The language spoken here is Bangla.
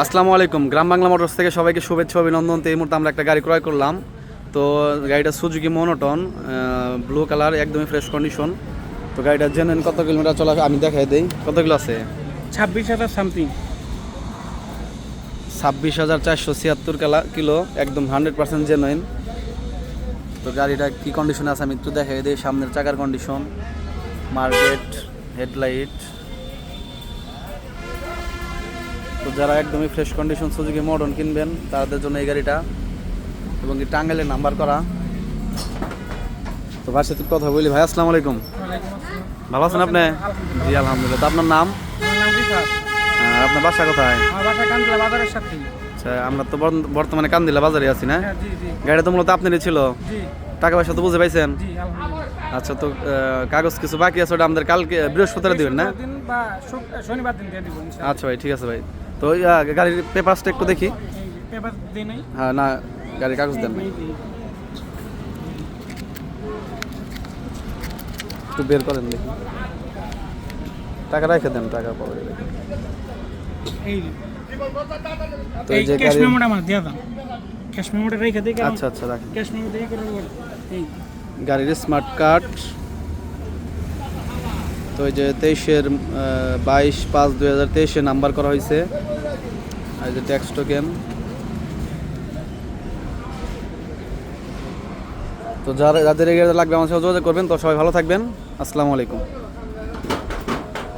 আসসালামু আলাইকুম। গ্রাম বাংলা মোটরস থেকে সবাইকে শুভেচ্ছা অভিনন্দন। তো এই মুহূর্তে আমরা একটা গাড়ি ক্রয় করলাম। তো গাড়িটা সুজুকি মনোটন, ব্লু কালার, একদমই ফ্রেশ কন্ডিশন। তো গাড়িটা জেনুইন কত কিলোমিটার চলা আমি দেখাই দেই। কত কিলো আছে? 26,000 সামথিং। 26,476 কিলো, একদম 100% জেনুইন। তো গাড়িটা কী কন্ডিশনে আছে আমি একটু দেখাই দিই। সামনের চাকার কন্ডিশন, মার্কেট, হেডলাইট। তো যারা একদমই ফ্রেশ কন্ডিশন সুজুকি মডার্ন কিনবেন তাদের জন্য এই গাড়িটা, এবং এই টাঙ্গাইলের নাম্বার করা। তো ভাইয়ের সাথে কথা বলি। ভাই আসসালামু আলাইকুম। ভালো আছেন আপনি? জি আলহামদুলিল্লাহ। তো আপনার নাম? আপনার বাসা কোথায়? আচ্ছা, আমরা তো বর্তমানে কান্দিলা বাজারে আছি না? গাড়িটা তো মূলত আপনারই ছিল। টাকা পয়সা তো বুঝে পাইছেন? আচ্ছা, তো কাগজ কিছু বাকি আছে, ওটা আমাদের কালকে বৃহস্পতিবার দিবেন না? আচ্ছা ভাই, ঠিক আছে ভাই। তো গাড়ির পেপারসটা একটু দেখি। হ্যাঁ, না গাড়ির কাগজ দেন না, একটু বের করেন দেখি। টাকা রেখে দেন, টাকা পরে তো এই যে আচ্ছা আচ্ছা রাখেন। গাড়ির স্মার্ট কার্ড। তো এই যে 22/5/2023 নাম্বার করা হয়েছে। আর যে ট্যাক্স টোকেন। তো যাদের এই গাড়িটা লাগবে আমার সাথে যোগাযোগ করবেন। তো সবাই ভালো থাকবেন। আসসালামু আলাইকুম।